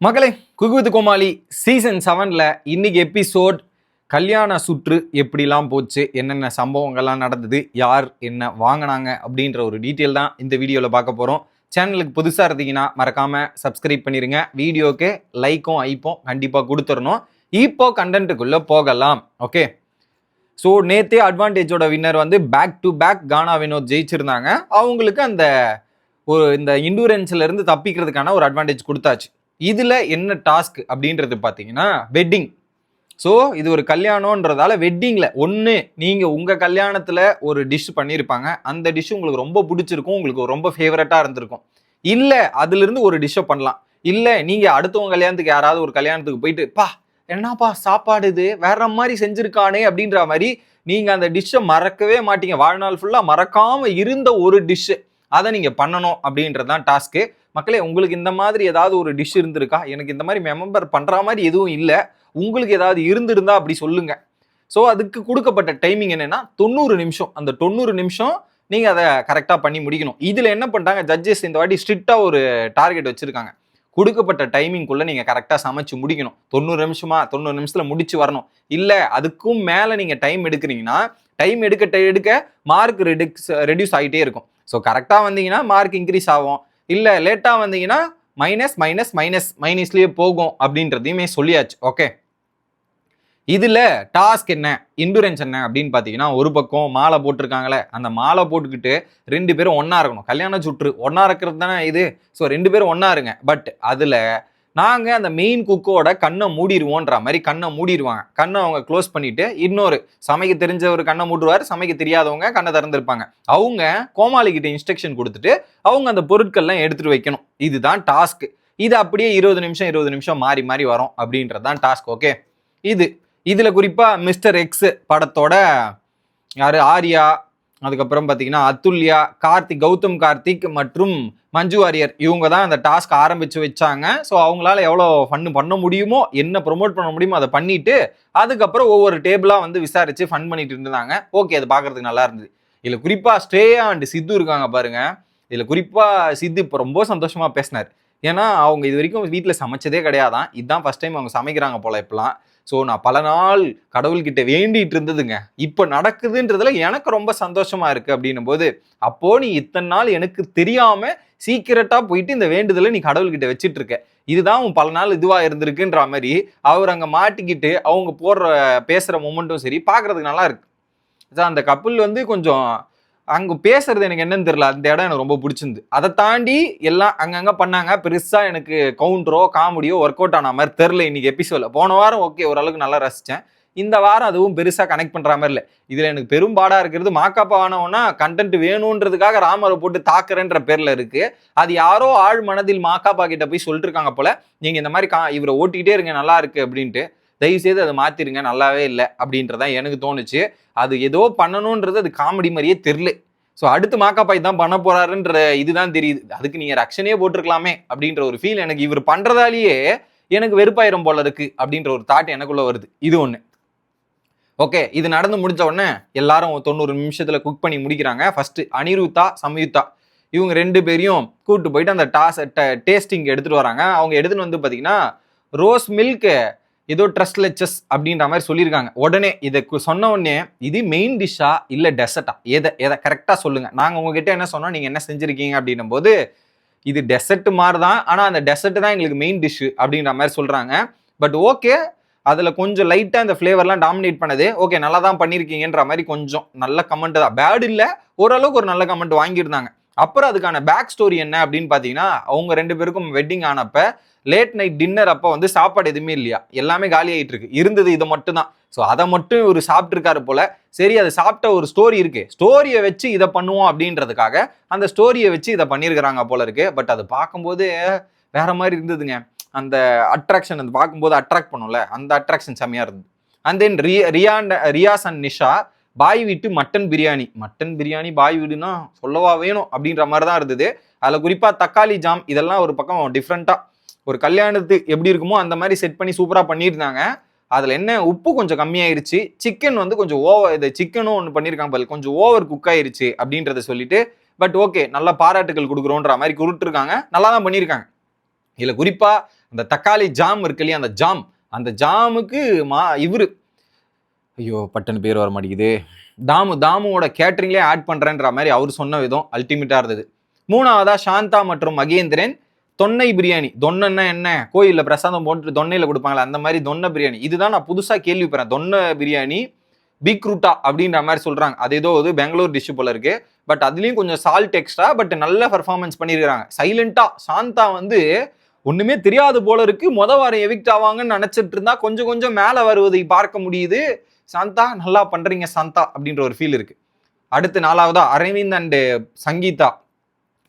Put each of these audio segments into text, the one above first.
மகளே, cook with Comali season 7ல இன்னைக்கு episode கல்யாண சுற்று எப்படிலாம் போச்சு, என்னென்ன சம்பவங்கள்லாம் நடந்தது, யார் என்ன வாங்கினாங்க அப்படின்ற ஒரு டீட்டெயில் தான் இந்த வீடியோவில் பார்க்க போகிறோம். சேனலுக்கு புதுசாக இருந்தீங்கன்னா மறக்காமல் சப்ஸ்கிரைப் பண்ணிடுங்க. வீடியோக்கு லைக்கும் ஐப்பும் கண்டிப்பாக கொடுத்துடணும். இப்போ கண்டென்ட்டுக்குள்ளே போகலாம். ஓகே, ஸோ நேற்றே அட்வான்டேஜோட வின்னர் வந்து பேக் டு பேக் கானா வினோத் ஜெயிச்சிருந்தாங்க. அவங்களுக்கு அந்த இந்த இண்டூரன்ஸ்ல இருந்து தப்பிக்கிறதுக்கான ஒரு அட்வான்டேஜ் கொடுத்தாச்சு. இதுல என்ன டாஸ்க் அப்படின்றது பார்த்தீங்கன்னா வெட்டிங். ஸோ இது ஒரு கல்யாணம்ன்றதால வெட்டிங்ல ஒன்று நீங்க உங்க கல்யாணத்துல ஒரு டிஷ் பண்ணியிருப்பாங்க. அந்த டிஷ் உங்களுக்கு ரொம்ப பிடிச்சிருக்கும், உங்களுக்கு ரொம்ப ஃபேவரட்டா இருந்திருக்கும். இல்ல அதுல இருந்து ஒரு டிஷ்ஷை பண்ணலாம். இல்ல நீங்க அடுத்தவங்க கல்யாணத்துக்கு யாராவது ஒரு கல்யாணத்துக்கு போயிட்டு பா என்னப்பா சாப்பாடு இது வேற மாதிரி செஞ்சிருக்கானே அப்படின்ற மாதிரி நீங்க அந்த டிஷ்ஷை மறக்கவே மாட்டீங்க. வாழ்நாள் ஃபுல்லா மறக்காம இருந்த ஒரு டிஷ் அதை நீங்க பண்ணணும் அப்படின்றதான் டாஸ்க்கு. மக்களே, உங்களுக்கு இந்த மாதிரி ஏதாவது ஒரு டிஷ் இருந்திருக்கா? எனக்கு இந்த மாதிரி மெம்பர் பண்ற மாதிரி எதுவும் இல்லை. உங்களுக்கு ஏதாவது இருந்திருந்தா அப்படி சொல்லுங்க. ஸோ அதுக்கு கொடுக்கப்பட்ட டைமிங் என்னன்னா 90 நிமிஷம். அந்த 90 நிமிஷம் நீங்க அதை கரெக்டா பண்ணி முடிக்கணும். இதுல என்ன பண்ணிட்டாங்க ஜட்ஜஸ், இந்த வாட்டி ஸ்ட்ரிக்டா ஒரு டார்கெட் வச்சிருக்காங்க. கொடுக்கப்பட்ட டைமிங்குள்ள நீங்க கரெக்டா சமைச்சு முடிக்கணும். 90 நிமிஷமா 90 நிமிஷத்துல முடிச்சு வரணும். இல்ல அதுக்கும் மேல நீங்க டைம் எடுக்கிறீங்கன்னா டைம் எடுக்க மார்க் ரெடியூஸ் ஆகிட்டே இருக்கும். ஸோ கரெக்டா வந்தீங்கன்னா மார்க் இன்க்ரீஸ் ஆகும். இல்ல லேட்டா வந்தீங்கன்னா மைனஸ்லயே போகும் அப்படின்றதையுமே சொல்லியாச்சு. ஓகே, இதுல டாஸ்க் என்ன, இண்டூரன்ஸ் என்ன அப்படின்னு பாத்தீங்கன்னா, ஒரு பக்கம் மாலை போட்டிருக்காங்களே, அந்த மாலை போட்டுக்கிட்டு 2 பேரும் ஒன்னா இருக்கணும். கல்யாண சுற்று ஒன்னா இருக்கிறது தானே இது. ஸோ 2 பேரும் ஒன்னா இருங்க. பட் அதுல நாங்க அந்த மெயின் குக்கோட கண்ணை மூடிடுவோன்ற மாதிரி கண்ணை மூடிடுவாங்க. கண்ணை அவங்க க்ளோஸ் பண்ணிட்டு இன்னொரு சமைக்க தெரிஞ்சவர் கண்ணை மூடுவார், சமைக்க தெரியாதவங்க கண்ணை திறந்திருப்பாங்க. அவங்க கோமாளி கிட்ட இன்ஸ்ட்ரக்ஷன் கொடுத்துட்டு அவங்க அந்த பொருட்கள்லாம் எடுத்துட்டு வைக்கணும். இதுதான் டாஸ்க். இது அப்படியே 20 நிமிஷம் மாறி மாறி வரும் அப்படின்றதான் டாஸ்க். ஓகே, இதுல குறிப்பா மிஸ்டர் எக்ஸ் படத்தோட யாரு ஆர்யா, அதுக்கப்புறம் பார்த்தீங்கன்னா அதுல்யா, கௌதம் கார்த்திக் மற்றும் மஞ்சு வாரியர், இவங்க தான் அந்த டாஸ்க் ஆரம்பிச்சு வச்சாங்க. ஸோ அவங்களால எவ்வளோ ஃபன் பண்ண முடியுமோ, என்ன ப்ரொமோட் பண்ண முடியுமோ அதை பண்ணிட்டு அதுக்கப்புறம் ஒவ்வொரு டேபிளாக வந்து விசாரிச்சு ஃபன் பண்ணிட்டு இருந்தாங்க. ஓகே, அது பார்க்கறதுக்கு நல்லா இருந்தது. இதில் குறிப்பாக ஸ்ரேயா அண்ட் சித்து இருக்காங்க பாருங்க. இதில் குறிப்பாக சித்து இப்போ ரொம்ப சந்தோஷமா பேசினார். ஏன்னா அவங்க இது வரைக்கும் வீட்டில் சமைச்சதே கிடையாதான். இதுதான் ஃபர்ஸ்ட் டைம் அவங்க சமைக்கிறாங்க போல இப்பெல்லாம். ஸோ நான் பல நாள் கடவுள்கிட்ட வேண்டிட்டு இருந்ததுங்க, இப்போ நடக்குதுன்றதுல எனக்கு ரொம்ப சந்தோஷமா இருக்கு அப்படின்னும் போது, அப்போ நீ இத்தனை நாள் எனக்கு தெரியாம சீக்கிரட்டா போயிட்டு இந்த வேண்டுதலை நீ கடவுள்கிட்ட வச்சிட்டு இருக்க, இதுதான் உன் பல நாள் இதுவா இருந்திருக்குன்ற மாதிரி அவர் அங்க மாட்டிக்கிட்டு அவங்க பேசுற மொமெண்ட்டும் சரி பார்க்கறதுக்கு நல்லா இருக்கு. அந்த கப்புள் வந்து கொஞ்சம் அங்க பேசுறது எனக்கு என்னன்னு தெரியல, அந்த இடம் எனக்கு ரொம்ப பிடிச்சிருந்து. அதை தாண்டி எல்லாம் அங்கங்க பண்ணாங்க. பெருசா எனக்கு கவுண்டரோ காமெடியோ ஒர்க் அவுட் ஆன மாதிரி தெரியல இன்னைக்கு எபிசோட்ல. போன வாரம் ஓகே ஓரளவுக்கு நல்லா ரசிச்சேன். இந்த வாரம் அதுவும் பெருசா கனெக்ட் பண்ற மாதிரி இல்லை. இதுல எனக்கு பெரும்பாடா இருக்கிறது மாக்காப்பா ஆனவனா கண்டென்ட் வேணும்ன்றதுக்காக ராமரை போட்டு தாக்குறேன்ற பேர்ல இருக்கு. அது யாரோ ஆழ் மனதில் மாக்காப்பா கிட்ட போய் சொல்லிட்டு இருக்காங்க போல, நீங்க இந்த மாதிரி இவரை ஓட்டிக்கிட்டே இருங்க நல்லா இருக்கு அப்படின்ட்டு, தயவுசெய்து அதை மாத்திருங்க நல்லாவே இல்லை அப்படின்றதான் எனக்கு தோணுச்சு. அது ஏதோ பண்ணணும்ன்றது அது காமெடி மாதிரியே தெரியல. ஸோ அடுத்து மாக்காப்பாய் தான் பண்ண போறாருன்ற இதுதான் தெரியுது. அதுக்கு நீங்க ரக்ஷனே போட்டிருக்கலாமே அப்படின்ற ஒரு ஃபீல் எனக்கு இவர் பண்றதாலேயே எனக்கு வெறுப்பாயிரம் போல இருக்கு அப்படின்ற ஒரு தாட் எனக்குள்ள வருது. இது ஒண்ணு. ஓகே, இது நடந்து முடிஞ்ச உடனே எல்லாரும் 90 நிமிஷத்துல குக் பண்ணி முடிக்கிறாங்க. ஃபர்ஸ்ட் அனிருத்தா சம்யுக்தா இவங்க 2 பேரையும் கூப்பிட்டு போயிட்டு அந்த டேஸ்டிங் எடுத்துட்டு வராங்க. அவங்க எடுத்துன்னு வந்து பாத்தீங்கன்னா ரோஸ் மில்க் ஏதோ ட்ரஸ்ட்லெச்சஸ் அப்படின்ற மாதிரி சொல்லியிருக்காங்க. உடனே இதை சொன்ன உடனே இது மெயின் டிஷ்ஷா இல்லை டெசர்ட்டா, எதை கரெக்டாக சொல்லுங்க. நாங்கள் உங்ககிட்ட என்ன சொன்னோம், நீங்கள் என்ன செஞ்சிருக்கீங்க அப்படின்னும் போது இது டெசர்ட் மாதிரி தான், ஆனால் அந்த டெசர்ட் தான் எங்களுக்கு மெயின் டிஷ்ஷு அப்படின்ற மாதிரி சொல்கிறாங்க. பட் ஓகே, அதில் கொஞ்சம் லைட்டாக இந்த ஃப்ளேவர்லாம் டாமினேட் பண்ணது. ஓகே, நல்லா தான் பண்ணியிருக்கீங்கன்ற மாதிரி கொஞ்சம் நல்ல கமெண்ட் தான், பேட் இல்லை, ஓரளவுக்கு ஒரு நல்ல கமெண்ட் வாங்கியிருந்தாங்க. அப்புறம் அதுக்கான பேக் ஸ்டோரி என்ன அப்படின்னு பார்த்தீங்கன்னா, அவங்க 2 பேருக்கும் வெட்டிங் ஆனப்ப லேட் நைட் டின்னர் அப்போ வந்து சாப்பாடு எதுவுமே இல்லையா, எல்லாமே காலி ஆகிட்டு இருக்கு. இருந்தது இதை மட்டும் தான். ஸோ அதை மட்டும் ஒரு சாப்பிட்டுருக்காரு போல. சரி, அதை சாப்பிட்ட ஒரு ஸ்டோரி இருக்கு, ஸ்டோரியை வச்சு இதை பண்ணுவோம் அப்படின்றதுக்காக அந்த ஸ்டோரியை வச்சு இதை பண்ணியிருக்கிறாங்க போல இருக்கு. பட் அது பார்க்கும்போது வேற மாதிரி இருந்ததுங்க. அந்த அட்ராக்ஷன் அது பார்க்கும்போது அட்ராக்ட் பண்ணும்ல, அந்த அட்ராக்ஷன் செம்மையா இருந்தது. And then Riyaz and Nisha Bhai வீட்டு மட்டன் பிரியாணி பாய் வீடுனா சொல்லவா வேணும் அப்படின்ற மாதிரி தான் இருந்தது. அதில் குறிப்பாக தக்காளி ஜாம் இதெல்லாம் ஒரு பக்கம் டிஃப்ரெண்ட்டாக ஒரு கல்யாணத்துக்கு எப்படி இருக்குமோ அந்த மாதிரி செட் பண்ணி சூப்பராக பண்ணியிருந்தாங்க. அதில் என்ன உப்பு கொஞ்சம் கம்மியாயிருச்சு, சிக்கன் வந்து கொஞ்சம் இது சிக்கனும் ஒன்று பண்ணியிருக்காங்க பாரு, கொஞ்சம் ஓவர் குக் ஆயிருச்சு அப்படின்றத சொல்லிட்டு, பட் ஓகே நல்ல பாராட்டுகள் கொடுக்குறோன்ற மாதிரி கொடுத்துருக்காங்க. நல்லா தான் பண்ணியிருக்காங்க. இதில் குறிப்பாக அந்த தக்காளி ஜாம் இருக்கு இல்லையா, அந்த ஜாமுக்கு இவரு ஐயோ பட்டன் பேர் வர மாட்டேங்குது, தாமுவோட கேட்டரிங்லேயே ஆட் பண்றேன்ற மாதிரி அவர் சொன்ன விதம் அல்டிமேட்டா இருந்தது. மூணாவதா சாந்தா மற்றும் மகேந்திரன் தொன்னை பிரியாணி. தொன்னைன்னா என்ன, கோயிலில் பிரசாதம் போட்டு தொன்னையில் கொடுப்பாங்களா, அந்த மாதிரி தொன்னை பிரியாணி. இதுதான் நான் புதுசாக கேள்விப்படுறேன். தொன்னை பிரியாணி பீக்ரூட்டா அப்படின்ற மாதிரி சொல்றாங்க. அது ஏதோ பெங்களூர் டிஷ் போல இருக்கு. பட் அதுலயும் கொஞ்சம் சால்ட் எக்ஸ்ட்ரா, பட் நல்ல பெர்ஃபார்மன்ஸ் பண்ணிருக்காங்க. சைலண்டா சாந்தா ஒண்ணுமே தெரியாது போல இருக்கு. வாரம் எவிக்ட் ஆவாங்கன்னு நினைச்சிட்டு இருந்தா கொஞ்சம் கொஞ்சம் மேல வருவதை பார்க்க முடியுது. சாந்தா நல்லா பண்றீங்க சாந்தா அப்படின்ற ஒரு ஃபீல் இருக்கு. அடுத்து நாலாவதா அரவிந்த் அண்ட் சங்கீதா.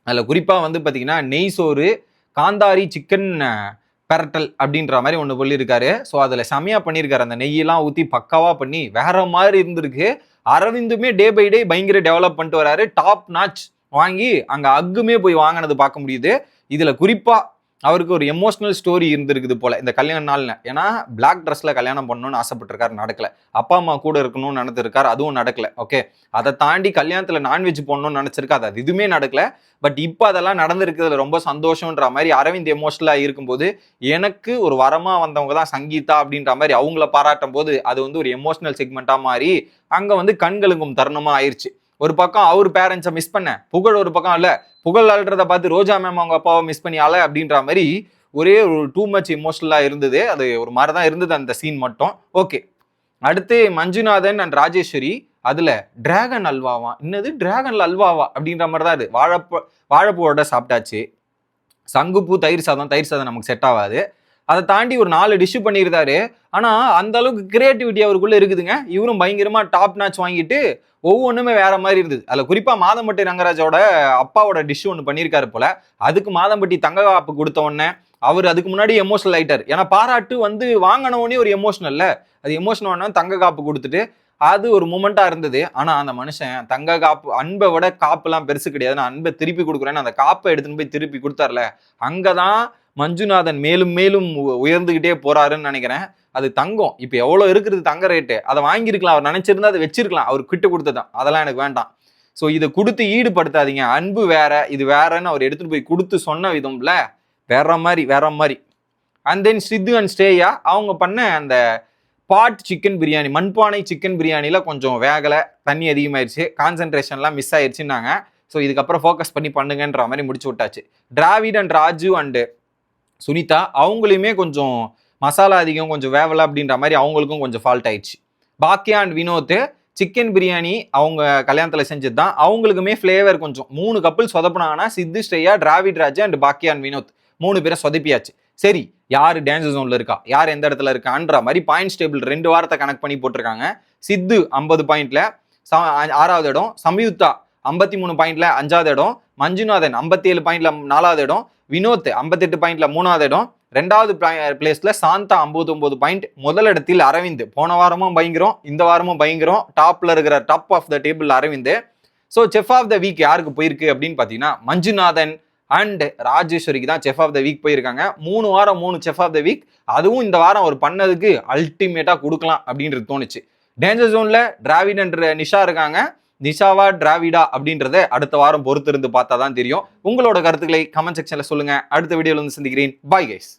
அதில் குறிப்பாக பார்த்தீங்கன்னா நெய் சோறு, காந்தாரி சிக்கன் பெரட்டல் அப்படின்ற மாதிரி ஒன்று சொல்லியிருக்காரு. ஸோ அதில் செமையாக பண்ணியிருக்காரு. அந்த நெய்யெல்லாம் ஊற்றி பக்காவாக பண்ணி வேற மாதிரி இருந்திருக்கு. அரவிந்துமே டே பை டே பயங்கர டெவலப் பண்ணிட்டு வராரு. டாப் நாச் வாங்கி அங்கே அக்குமே போய் வாங்கினது பார்க்க முடியுது. இதில் குறிப்பாக அவருக்கு ஒரு எமோஷனல் ஸ்டோரி இருந்திருக்குது போல இந்த கல்யாண நாள்னு. ஏன்னா பிளாக் ட்ரெஸ்ல கல்யாணம் பண்ணணும்னு ஆசைப்பட்டிருக்காரு, நடக்கல. அப்பா அம்மா கூட இருக்கணும்னு நினைச்சிருக்காரு, அதுவும் நடக்கல. ஓகே, அதை தாண்டி கல்யாணத்துல நான்வெஜ் போடணும்னு நினைச்சிருக்காரு, அது எதுவுமே நடக்கல. பட் இப்போ அதெல்லாம் நடந்திருக்கிறதுல ரொம்ப சந்தோஷம்ன்ற மாதிரி அரவிந்த் எமோஷனலா இருக்கும்போது, எனக்கு ஒரு வரமா வந்தவங்க தான் சங்கீதா அப்படின்ற மாதிரி அவங்கள பாராட்டும் போது அது ஒரு எமோஷனல் செக்மெண்டா மாறி அங்க கண்களுக்கும் தருணமா ஆயிடுச்சு. ஒரு பக்கம் அவர் பேரண்ட்ஸை மிஸ் பண்ண, புகழ் ஒரு பக்கம் இல்ல, புகழ் அல்றதை பார்த்து ரோஜா மேம் அவங்க அப்பாவை மிஸ் பண்ணி ஆள அப்படின்ற மாதிரி ஒரே ஒரு டூ மச் இமோஷனலா இருந்தது. அது ஒரு மாதிரி தான் இருந்தது அந்த சீன் மட்டும். ஓகே, அடுத்து மஞ்சுநாதன் அண்ட் ராஜேஸ்வரி. அதுல டிராகன் அல்வாவா, என்னது டிராகன் அல்வாவா அப்படின்ற மாதிரி தான். அது வாழைப்பூவோட சாப்பிட்டாச்சு. சங்குப்பூ தயிர் சாதம் நமக்கு செட் ஆகாது. அதை தாண்டி ஒரு 4 டிஷ் பண்ணியிருந்தாரு. ஆனா அந்த அளவுக்கு கிரியேட்டிவிட்டி அவருக்குள்ள இருக்குதுங்க. இவரும் பயங்கரமா டாப் நாச் வாங்கிட்டு ஒவ்வொன்றுமே வேற மாதிரி இருந்தது. அதில் குறிப்பா மாதம்பட்டி ரங்கராஜோட அப்பாவோட டிஷ் ஒன்று பண்ணியிருக்காரு போல. அதுக்கு மாதம்பட்டி தங்க காப்பு கொடுத்த உடனே அவர் அதுக்கு முன்னாடி எமோஷனல் ஆயிட்டார். ஏன்னா பாராட்டு வாங்கினவனே ஒரு எமோஷனல்ல, அது எமோஷனல் தங்க காப்பு கொடுத்துட்டு அது ஒரு மூமெண்டா இருந்தது. ஆனா அந்த மனுஷன் தங்க காப்பு, அன்பை விட காப்பு எல்லாம் பெருசு கிடையாது, நான் அன்பை திருப்பி கொடுக்குறேன்னு அந்த காப்பை எடுத்துன்னு போய் திருப்பி கொடுத்தார்ல, அங்கதான் மஞ்சுநாதன் மேலும் மேலும் உயர்ந்துகிட்டே போறாருன்னு நினைக்கிறேன். அது தங்கம் இப்ப எவ்வளவு இருக்குது தங்க ரேட்டு, அதை வாங்கியிருக்கலாம், அவர் நினைச்சிருந்தா அதை வச்சிருக்கலாம், அவர் கிட்ட கொடுத்ததான். அதெல்லாம் எனக்கு வேண்டாம். ஸோ இதை கொடுத்து ஈடுபடுத்தாதீங்க, அன்பு வேற இது வேறன்னு அவர் எடுத்துட்டு போய் கொடுத்து சொன்ன விதம்ல வேற மாதிரி. And then Siddhu and Shreya அவங்க பண்ண அந்த பாட் சிக்கன் பிரியாணி, மண்பானை சிக்கன் பிரியாணியில கொஞ்சம் வேகலை, தண்ணி அதிகமாயிருச்சு, கான்சென்ட்ரேஷன்லாம் மிஸ் ஆயிடுச்சுன்னாங்க. ஸோ இதுக்கப்புறம் ஃபோக்கஸ் பண்ணி பண்ணுங்கன்ற மாதிரி முடிச்சு விட்டாச்சு. டிராவிட் அண்ட் ராஜு அண்டு சுனிதா அவங்களையுமே கொஞ்சம் மசாலா அதிகம், கொஞ்சம் வேவலை அப்படின்ற மாதிரி அவங்களுக்கும் கொஞ்சம் ஃபால்ட் ஆயிடுச்சு. பாக்கியா அண்ட் வினோத் சிக்கன் பிரியாணி அவங்க கல்யாணத்தில் செஞ்சது தான், அவங்களுக்குமே ஃப்ளேவர் கொஞ்சம் 3 கப்பிள் சொதப்பினாங்கன்னா சித்து, ஸ்ரேயா, டிராவிட் ராஜு அண்ட் பாக்கியா அண்ட் வினோத் 3 பேரை சொதப்பியாச்சு. சரி, யார் டான்ஸ் ஜோன்ல இருக்கா, யார் எந்த இடத்துல இருக்கான்ற மாதிரி பாயிண்ட்ஸ் டேபிள் 2 வாரத்தை கனெக்ட் பண்ணி போட்டிருக்காங்க. சித்து 50 பாயிண்ட்ல 6வது இடம், சம்யுக்தா 53 பாயிண்ட்ல 5வது இடம், மஞ்சுநாதன் 57 பாயிண்ட்ல 4வது இடம், வினோத் 58 பாயிண்ட்ல 3வது இடம், 2வது பிளேஸ்ல சாந்தா 59 பாயிண்ட், முதலிடத்தில் அரவிந்த். போன வாரமும் பயங்கரம், இந்த வாரமும் பயங்கரம், டாப்ல இருக்கிற top of the table Aravind. So chef of the week யாருக்கு போயிருக்கு அப்படின்னு பார்த்தீங்கன்னா மஞ்சுநாதன் அண்ட் ராஜேஸ்வரிக்கு தான் செஃப் ஆஃப் த வீக் போயிருக்காங்க. 3 வாரம் 3 செஃப் ஆஃப் த வீக். அதுவும் இந்த வாரம் அவர் பண்ணதுக்கு அல்டிமேட்டா கொடுக்கலாம் அப்படின்றது தோணுச்சு. டேஞ்சர் ஜோன்ல டிராவிட் அண்ட் நிஷா இருக்காங்க. நிஷாவா டிராவிடா அப்படின்றத அடுத்த வாரம் பொறுத்திருந்து பார்த்தா தான் தெரியும். உங்களோட கருத்துக்களை கமெண்ட் செக்ஷன்ல சொல்லுங்க. அடுத்த வீடியோல வந்து சந்திக்கிறேன். Bye guys.